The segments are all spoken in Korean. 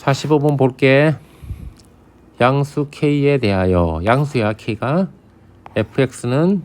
45번 볼게. 양수 K에 대하여 양수야 K가 fx는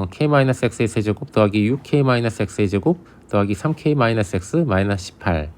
k-x의 세제곱 더하기 6k-x의 제곱 더하기 3k-x 마이너스 18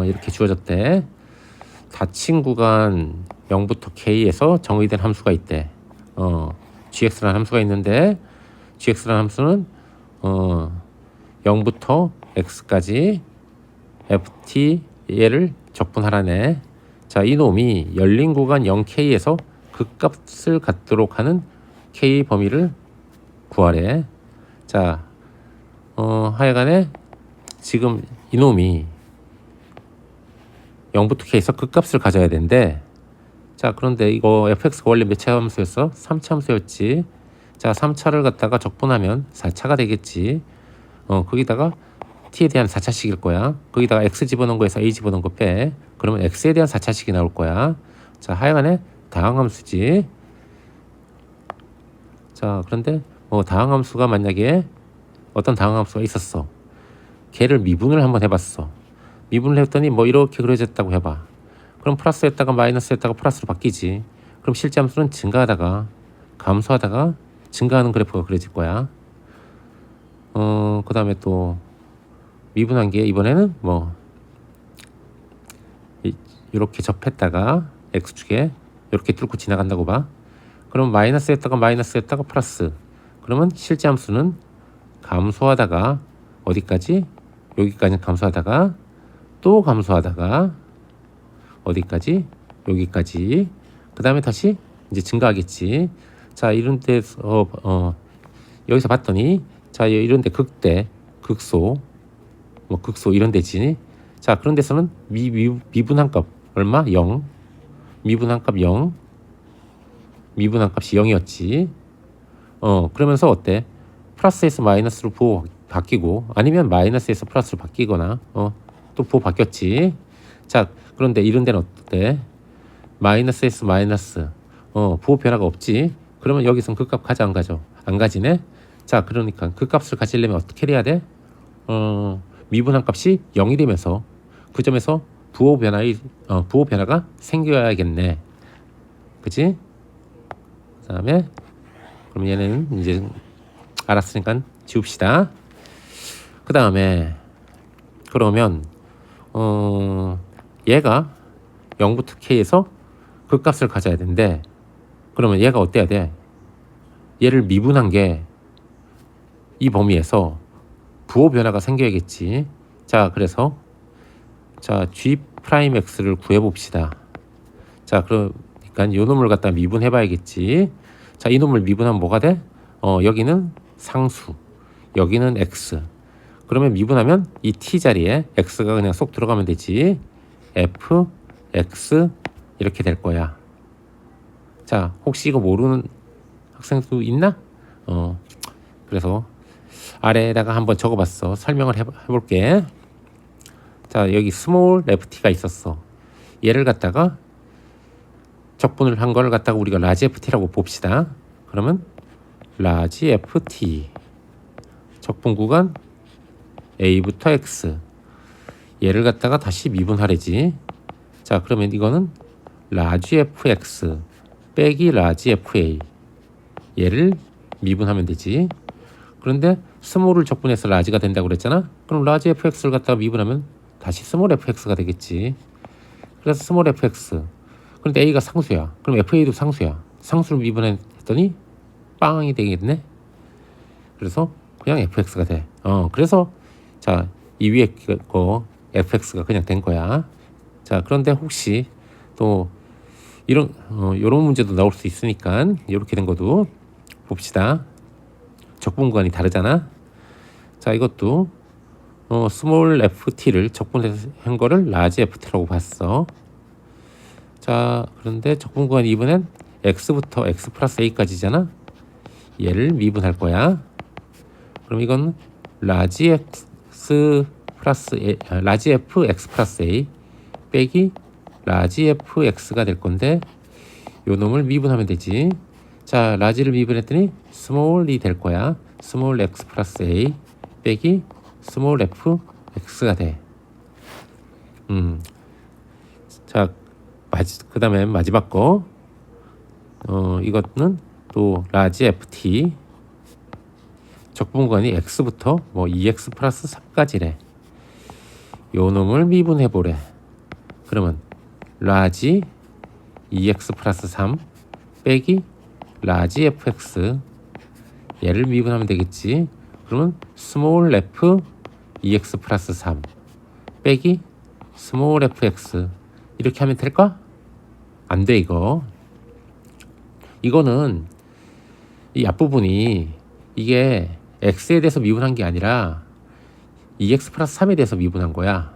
이렇게 주어졌대. 닫힌 구간 0부터 k에서 정의된 함수가 있대. gx라는 함수가 있는데 gx라는 함수는 0부터 x까지 ft 얘를 적분하라네. 자, 이놈이 열린 구간 0k에서 극값을 갖도록 하는 k 범위를 구하래. 자, 하여간에 지금 이놈이 0부터 k에서 극값을 가져야 되는데, 자, 그런데 이거 fx가 원래 몇 차 함수였어? 3차 함수였지. 자, 3차를 갖다가 적분하면 4차가 되겠지. 거기다가 t에 대한 4차식일 거야. 거기다가 x 집어넣은 거에서 a 집어넣은 거 빼. 그러면 x에 대한 4차식이 나올 거야. 자, 하여간에 다항함수지. 자, 그런데 다항함수가 만약에 어떤 다항함수가 있었어. 걔를 미분을 한번 해봤어. 미분을 했더니 이렇게 그려졌다고 해봐. 그럼 플러스였다가 마이너스였다가 플러스로 바뀌지. 그럼 실제 함수는 증가하다가 감소하다가 증가하는 그래프가 그려질 거야. 그 다음에 또 미분한 게 이번에는 이렇게 접했다가 x축에 이렇게 뚫고 지나간다고 봐. 그럼 마이너스였다가 플러스. 그러면 실제 함수는 감소하다가 어디까지? 여기까지 감소하다가 또 감소하다가 어디까지? 여기까지. 그 다음에 다시 이제 증가하겠지. 자, 이런 데서 여기서 봤더니 자, 이런 데 극대, 극소, 극소 이런 데지. 자, 그런 데서는 미분한 값 얼마? 0. 미분한 값 0. 미분한 값이 0이었지. 그러면서 어때? 플러스에서 마이너스로 부호 바뀌고 아니면 마이너스에서 플러스로 바뀌거나 또 부호 바뀌었지. 자, 그런데 이런 데는 어때? 마이너스에서 마이너스 부호 변화가 없지. 그러면 여기선 그 값 가져 안 가져? 안 가지네. 자, 그러니까 그 값을 가지려면 어떻게 해야 돼? 미분한 값이 0이 되면서 그 점에서 부호 변화가 생겨야겠네. 그치? 그 다음에 그럼 얘는 이제 알았으니까 지웁시다. 그 다음에 그러면 얘가 0부터 k에서 그 값을 가져야 되는데 그러면 얘가 어때야 돼? 얘를 미분한 게 이 범위에서 부호 변화가 생겨야겠지. 자, 그래서 자, g'(x를 구해봅시다. 자, 그러니까 이 놈을 갖다 미분해 봐야겠지. 자, 이 놈을 미분하면 뭐가 돼? 여기는 상수, 여기는 x. 그러면 미분하면 이 t 자리에 x가 그냥 쏙 들어가면 되지. f, x 이렇게 될 거야. 자, 혹시 이거 모르는 학생도 있나? 그래서 아래에다가 한번 적어봤어. 설명을 해볼게. 자, 여기 스몰 ft가 있었어. 얘를 갖다가 적분을 한 거를 갖다가 우리가 라지 ft라고 봅시다. 그러면 라지 ft 적분 구간 a부터 x 얘를 갖다가 다시 미분하래지. 자, 그러면 이거는 라지 fx 빼기 라지 fa 얘를 미분하면 되지. 그런데 스몰을 적분해서 라지가 된다고 그랬잖아. 그럼 라지 fx를 갖다가 미분하면 다시 스몰 fx가 되겠지. 그래서 스몰 fx. 그런데 a가 상수야. 그럼 fa도 상수야. 상수를 미분했더니 빵이 되겠네. 그래서 그냥 fx가 돼. 그래서 자, 이 위에 거 fx가 그냥 된 거야. 자, 그런데 혹시 또 이런 문제도 나올 수 있으니까 이렇게 된 것도 봅시다. 적분 구간이 다르잖아. 자, 이것도 스몰 ft를 적분한 거를 라지 ft라고 봤어. 자, 그런데 적분 구간 이번엔 x부터 x 플러스 a까지잖아. 얘를 미분할 거야. 그럼 이건 라지 x 플러스 라지 f x 플러스 a 빼기 라지 f x가 될 건데 요 놈을 미분하면 되지. 자, 라지를 미분했더니 스몰이 될 거야. 스몰 x 플러스 a 빼기 스몰 f x가 돼. 자, 그 다음에 마지막 거. 이거는 또 라지 ft 적분관이 x부터 뭐 2x 플러스 3까지래. 요 놈을 미분해 보래. 그러면 라지 2x 플러스 3 빼기 라지 fx, 얘를 미분하면 되겠지. 그러면 스몰 f 2x 플러스 3 빼기 스몰 fx, 이렇게 하면 될까? 안 돼. 이거는 이 앞부분이 이게 x에 대해서 미분한 게 아니라 2x 플러스 3에 대해서 미분한 거야.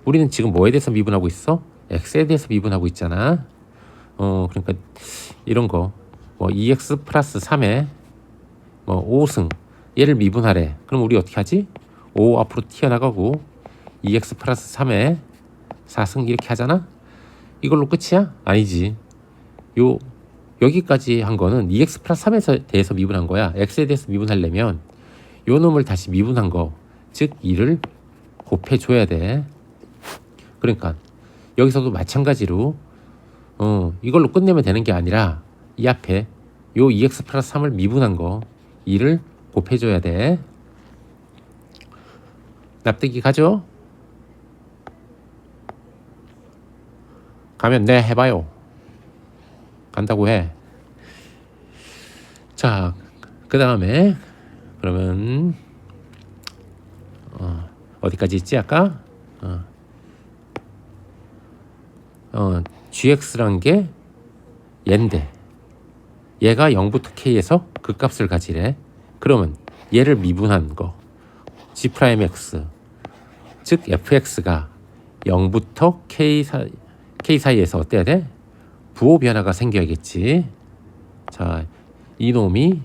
우리는 지금 뭐에 대해서 미분하고 있어? x에 대해서 미분하고 있잖아. 그러니까 이런 거 뭐 2x 플러스 3에 뭐 5승, 얘를 미분하래. 그럼 우리 어떻게 하지? 5 앞으로 튀어나가고 2x 플러스 3에 4승 이렇게 하잖아. 이걸로 끝이야? 아니지. 여기까지 한 거는 2x 플러스 3에 대해서 미분한 거야. x에 대해서 미분하려면 요 놈을 다시 미분한 거, 즉 2를 곱해줘야 돼. 그러니까 여기서도 마찬가지로 이걸로 끝내면 되는 게 아니라 이 앞에 요 2x 플러스 3을 미분한 거 2를 곱해줘야 돼. 납득이 가죠? 가면 네 해봐요. 간다고 해. 자, 그 다음에 그러면 어디까지 있지 아까? gx란 게 얘인데 얘가 0부터 k에서 그 값을 가지래. 그러면 얘를 미분한 거 g'x, 즉 fx가 0부터 k 사이에서 어때야 돼? 부호 변화가 생겨야겠지. 자, 이놈이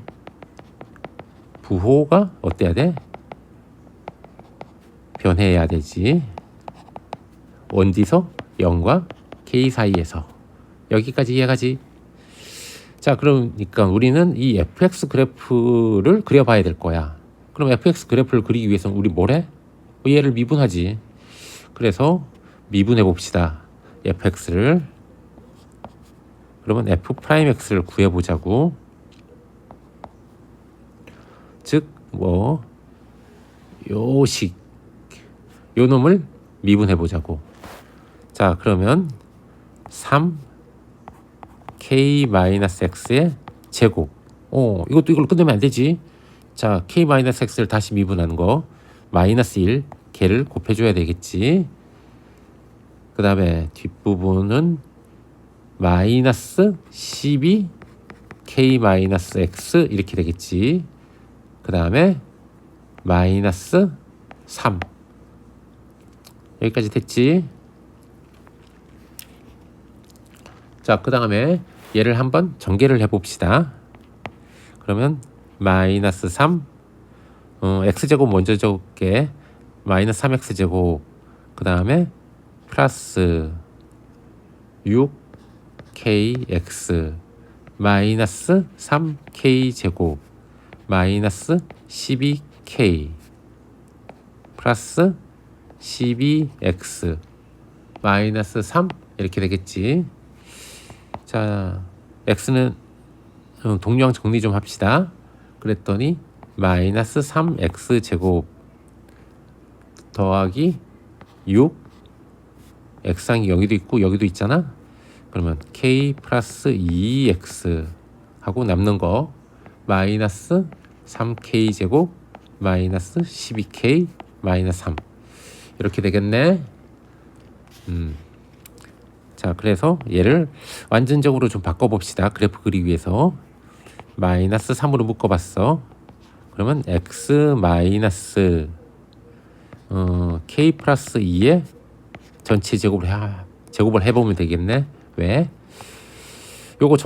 부호가 어때야 돼? 변해야 되지. 어디서? 0과 k 사이에서. 여기까지 이해가지? 자, 그러니까 우리는 이 fx 그래프를 그려봐야 될 거야. 그럼 fx 그래프를 그리기 위해서는 우리 뭘 해? 얘를 미분하지. 그래서 미분해 봅시다. fx를. 그러면 f'x를 구해보자고. 즉 뭐 요식 요 놈을 미분해 보자고. 자, 그러면 3k-x의 제곱. 이것도 이걸로 끝내면 안 되지. 자, k-x를 다시 미분하는 거 마이너스 1 걔를 곱해줘야 되겠지. 그 다음에 뒷부분은 마이너스 12 k-x 이렇게 되겠지. 그 다음에 마이너스 3. 여기까지 됐지. 자, 그 다음에 얘를 한번 전개를 해봅시다. 그러면 마이너스 3 x제곱 먼저 적을게. 마이너스 3x제곱, 그 다음에 플러스 6kx 마이너스 3k제곱 마이너스 12k 플러스 12x 마이너스 3 이렇게 되겠지. 자, x는 동량 정리 좀 합시다. 그랬더니 마이너스 3x 제곱 더하기 6 x항이 여기도 있고 여기도 있잖아. 그러면 k 플러스 2x 하고 남는 거 마이너스 3k 제곱 마이너스 12k 마이너스 3 이렇게 되겠네. 자, 그래서 얘를 완전적으로 좀 바꿔봅시다. 그래프 그리기 위해서 마이너스 3으로 묶어봤어. 그러면 x 마이너스 k 플러스 2의 전체 제곱을 해보면 되겠네. 왜? 요거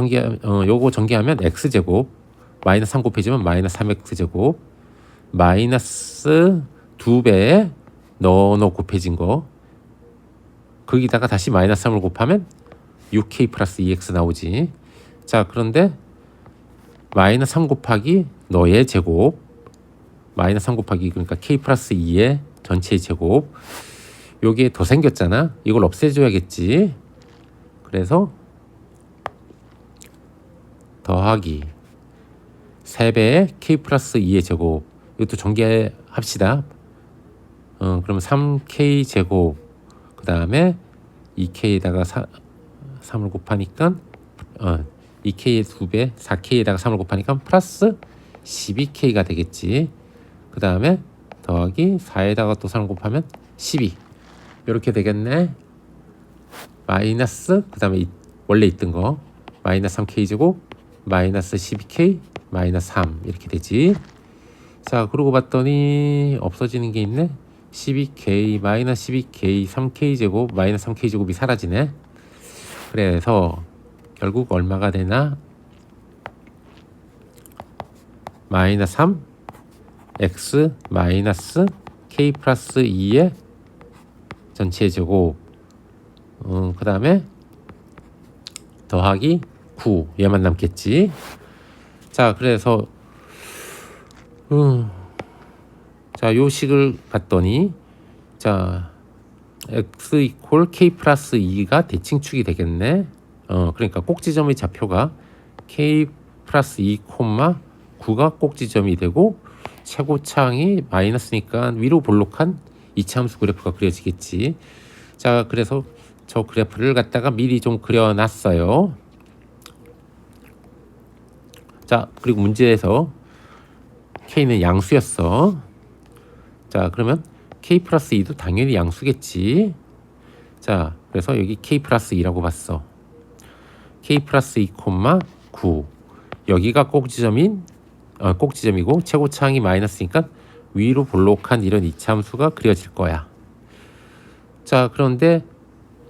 전개하면 x 제곱 마이너스 3 곱해지면 마이너스 3x 제곱 마이너스 2배에 넣어 곱해진 거 거기다가 다시 마이너스 3을 곱하면 6k 플러스 2x 나오지. 자, 그런데 마이너스 3 곱하기 너의 제곱 마이너스 3 곱하기 그러니까 k 플러스 2의 전체 제곱 요게 더 생겼잖아. 이걸 없애줘야겠지. 그래서 더하기 3배의 k 플러스 2의 제곱, 이것도 전개합시다. 그러면 3k 제곱, 그 다음에 2k에다가 3을 곱하니까 2k의 2배 4k에다가 3을 곱하니까 플러스 12k가 되겠지. 그 다음에 더하기 4에다가 또 3을 곱하면 12, 이렇게 되겠네. 마이너스, 그 다음에 원래 있던 거 마이너스 3k 제곱 마이너스 12k 마이너스 3, 이렇게 되지. 자, 그러고 봤더니 없어지는 게 있네. 12k 마이너스 12k 3k 제곱 마이너스 3k 제곱이 사라지네. 그래서 결국 얼마가 되나? 마이너스 3 x 마이너스 k 플러스 2의 전체 제곱, 그 다음에 더하기 9, 얘만 남겠지. 자, 그래서 자, 요 식을 봤더니 자, x 이퀄 k 플러스 2가 대칭축이 되겠네. 그러니까 꼭지점의 좌표가 k 플러스 2, 9가 꼭지점이 되고 최고차항이 마이너스니까 위로 볼록한 이차함수 그래프가 그려지겠지. 자, 그래서 저 그래프를 갖다가 미리 좀 그려놨어요. 자, 그리고 문제에서 k는 양수였어. 자, 그러면 k 플러스 2도 당연히 양수겠지. 자, 그래서 여기 k 플러스 2라고 봤어. k 플러스 2, 9, 여기가 꼭지점이고 최고차항이 마이너스니까 위로 볼록한 이런 이차함수가 그려질 거야. 자, 그런데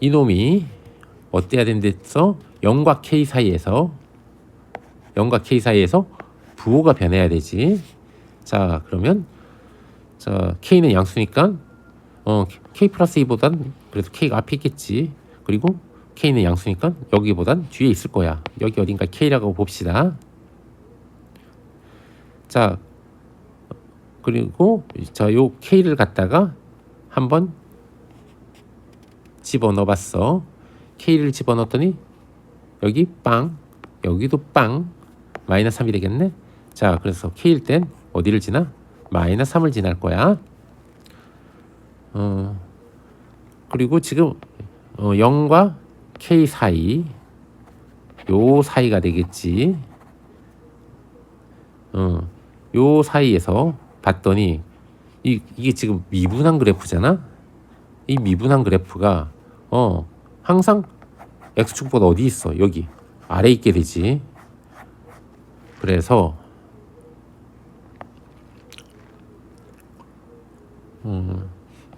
이놈이 어때야 된댔어? 0과 k 사이에서 부호가 변해야 되지. 자, 그러면 자, k는 양수니까 k 플러스 2보단 그래도 k가 앞에 있겠지. 그리고 k는 양수니까 여기보단 뒤에 있을 거야. 여기 어딘가 k라고 봅시다. 자, 그리고 자, 요 k를 갖다가 한번 집어넣어 봤어. k를 집어넣었더니 여기 빵, 여기도 빵, 마이너스 3이 되겠네. 자, 그래서 k일 땐 어디를 지나? 마이너스 3을 지날 거야. 그리고 지금 0과 k 사이, 요 사이가 되겠지. 요 사이에서 봤더니 이게 지금 미분한 그래프잖아. 이 미분한 그래프가 항상 x축보다 어디 있어? 여기 아래에 있게 되지. 그래서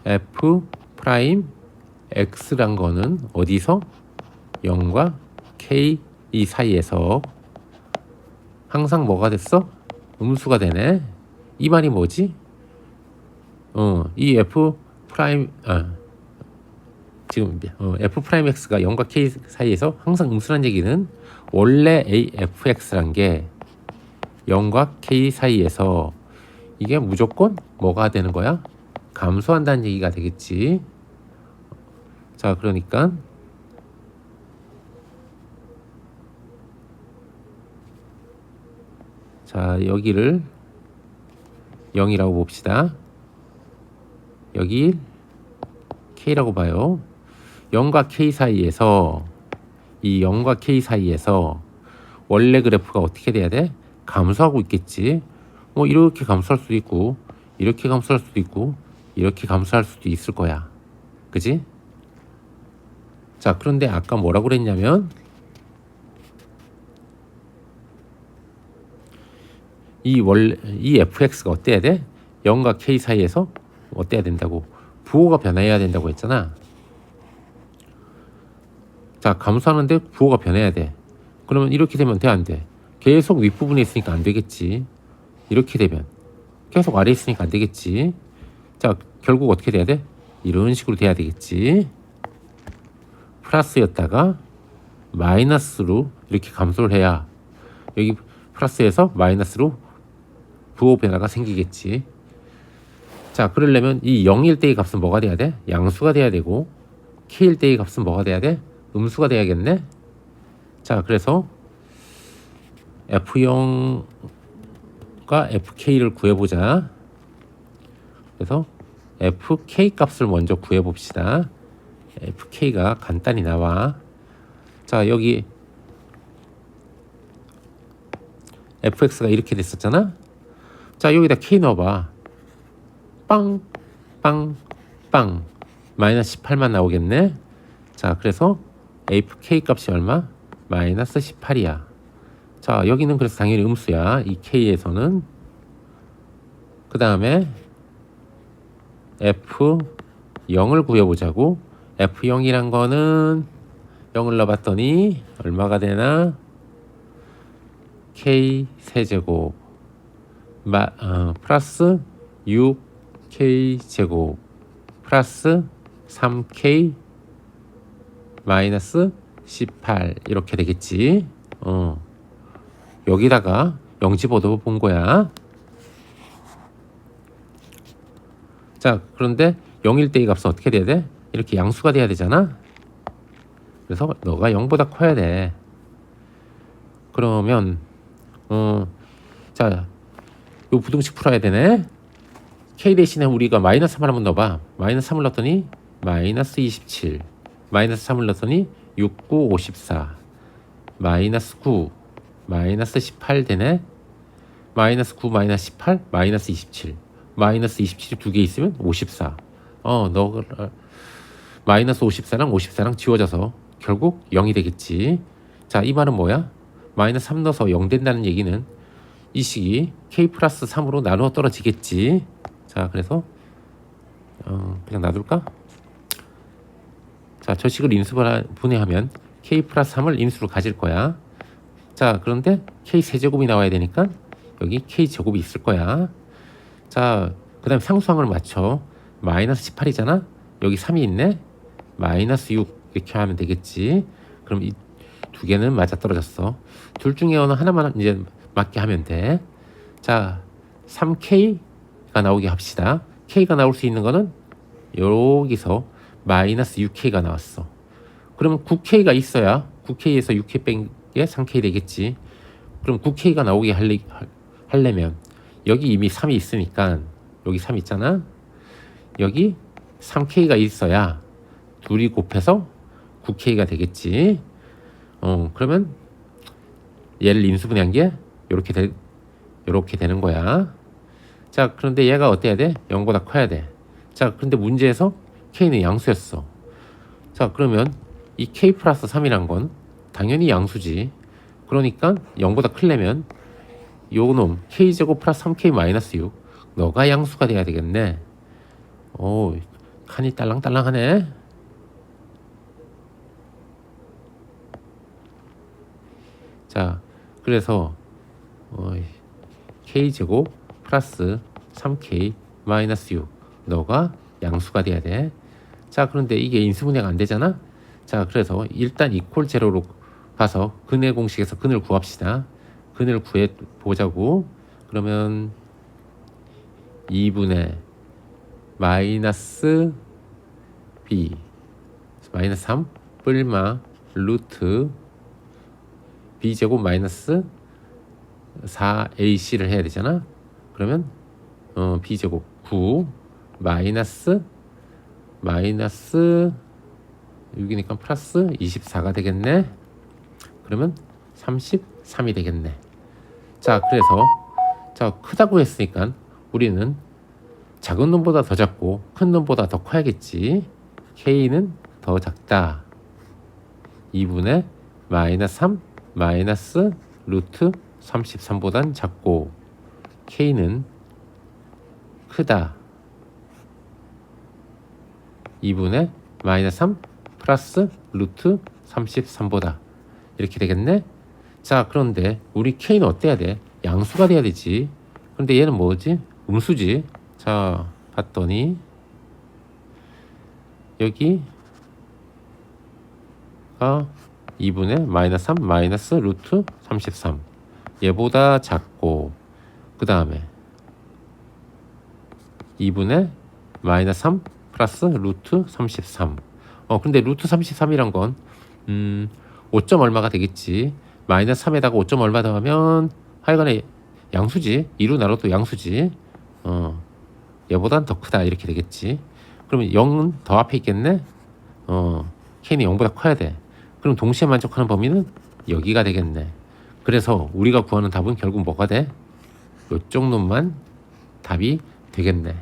f 프라임 x란 거는 어디서? 0과 k 이 사이에서 항상 뭐가 됐어? 음수가 되네. 이 말이 뭐지? 이 f 프라임 지금 f 프라임 x가 0과 k 사이에서 항상 음수란 얘기는 원래 afx란 게 0과 k 사이에서 이게 무조건 뭐가 되는 거야? 감소한다는 얘기가 되겠지. 자, 그러니까 자, 여기를 0이라고 봅시다. 여기 k라고 봐요. 0과 k 사이에서 이 0과 k 사이에서 원래 그래프가 어떻게 돼야 돼? 감소하고 있겠지. 이렇게 감소할 수도 있고 이렇게 감소할 수도 있고 이렇게 감소할 수도 있을 거야. 그지? 자, 그런데 아까 뭐라고 그랬냐면 이 fx가 어때야 돼? 0과 k 사이에서 어때야 된다고? 부호가 변해야 된다고 했잖아. 자, 감소하는데 부호가 변해야 돼. 그러면 이렇게 되면 돼, 안 돼? 계속 윗부분에 있으니까 안 되겠지. 이렇게 되면 계속 아래에 있으니까 안 되겠지. 자, 결국 어떻게 돼야 돼? 이런 식으로 돼야 되겠지. 플러스였다가 마이너스로 이렇게 감소를 해야 여기 플러스에서 마이너스로 부호 변화가 생기겠지. 자, 그러려면 이 0일 때의 값은 뭐가 돼야 돼? 양수가 돼야 되고, k일 때의 값은 뭐가 돼야 돼? 음수가 돼야겠네. 자, 그래서 f0과 fk를 구해보자. 그래서 fk 값을 먼저 구해봅시다. fk가 간단히 나와. 자, 여기 fx가 이렇게 됐었잖아. 자, 여기다 k 넣어봐. 빵, 빵, 빵. 마이너스 18만 나오겠네. 자, 그래서 fk 값이 얼마? 마이너스 18이야. 자, 여기는 그래서 당연히 음수야. 이 k에서는. 그 다음에 f0을 구해보자고. f0이란 거는 0을 넣어봤더니 얼마가 되나? k 세제곱 플러스 6k 제곱 플러스 3k 마이너스 18 이렇게 되겠지. 여기다가 0 집어도 본 거야. 자, 그런데 0일 때의 값은 어떻게 돼야 돼? 이렇게 양수가 돼야 되잖아. 그래서 너가 0보다 커야 돼. 그러면 자, 요 부등식 풀어야 되네. k 대신에 우리가 마이너스 3을 한번 넣어봐. 마이너스 3을 넣었더니 마이너스 27, 마이너스 3을 넣었더니 6, 9, 54, 마이너스 9, 마이너스 18 되네. 마이너스 9, 마이너스 18, 마이너스 27, 마이너스 27이 두 개 있으면 54. 너 마이너스 54랑 54랑 지워져서 결국 0이 되겠지. 자, 이 말은 뭐야? 마이너스 3 넣어서 0 된다는 얘기는 이 식이 k 플러스 3으로 나누어 떨어지겠지. 자, 그래서 그냥 놔둘까? 자, 저 식을 인수분해하면 k 플러스 3을 인수로 가질 거야. 자, 그런데 k 세제곱이 나와야 되니까 여기 k 제곱이 있을 거야. 자, 그 다음에 상수항을 맞춰. 마이너스 18이잖아. 여기 3이 있네. 마이너스 6 이렇게 하면 되겠지. 그럼 이 두 개는 맞아떨어졌어. 둘 중에 어느 하나만 이제 맞게 하면 돼. 자, 3k가 나오게 합시다. k가 나올 수 있는 거는 여기서 마이너스 6k가 나왔어. 그러면 9k가 있어야 9k에서 6k 뺀 게 3k 되겠지. 그럼 9k가 나오게 하려면 여기 이미 3이 있으니까 여기 3 있잖아. 여기 3k가 있어야 둘이 곱해서 9k가 되겠지. 그러면 얘를 인수분해한 게 요렇게 되는 거야. 자, 그런데 얘가 어때야 돼? 0보다 커야 돼. 자, 그런데 문제에서 k는 양수였어. 자, 그러면 이 k 플러스 3이란 건 당연히 양수지. 그러니까 0보다 크려면 요놈 k제곱 플러스 3k 마이너스 6 너가 양수가 돼야 되겠네. 오, 칸이 딸랑딸랑하네. 자, 그래서 k제곱 플러스 3k 마이너스 6 너가 양수가 돼야 돼. 자, 그런데 이게 인수분해가 안 되잖아. 자, 그래서 일단 이퀄 제로로 가서 근의 공식에서 근을 구합시다. 근을 구해 보자고. 그러면 2분의 마이너스 b 마이너스 3 뿔마 루트 b제곱 마이너스 4ac를 해야 되잖아. 그러면 b제곱 9 마이너스 6이니까 플러스 24가 되겠네. 그러면 33이 되겠네. 자, 그래서 자, 크다고 했으니까 우리는 작은 놈보다 더 작고 큰 놈보다 더 커야겠지. k는 더 작다. 2분의 마이너스 3 마이너스 루트 33보단 작고 k는 크다. 2분의 마이너스 3 플러스 루트 33보다 이렇게 되겠네. 자, 그런데 우리 k는 어때야 돼? 양수가 돼야 되지. 그런데 얘는 뭐지? 음수지. 자, 봤더니 여기가 2분의 마이너스 3 마이너스 루트 33 얘보다 작고 그 다음에 2분의 마이너스 3 플러스 루트 33. 근데 루트 33이란 건 5점 얼마가 되겠지. 마이너스 3에다가 5점 얼마 더하면 하여간에 양수지. 2로 나눠도 양수지. 얘보단 더 크다 이렇게 되겠지. 그러면 0은 더 앞에 있겠네. k는 0보다 커야 돼. 그럼 동시에 만족하는 범위는 여기가 되겠네. 그래서 우리가 구하는 답은 결국 뭐가 돼? 이쪽 놈만 답이 되겠네.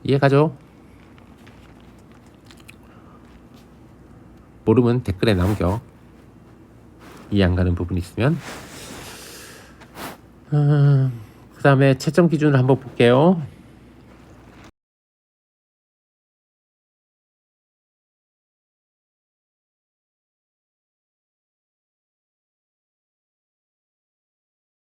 이해가죠? 모르면 댓글에 남겨. 이해 안 가는 부분 있으면. 그 다음에 채점 기준을 한번 볼게요.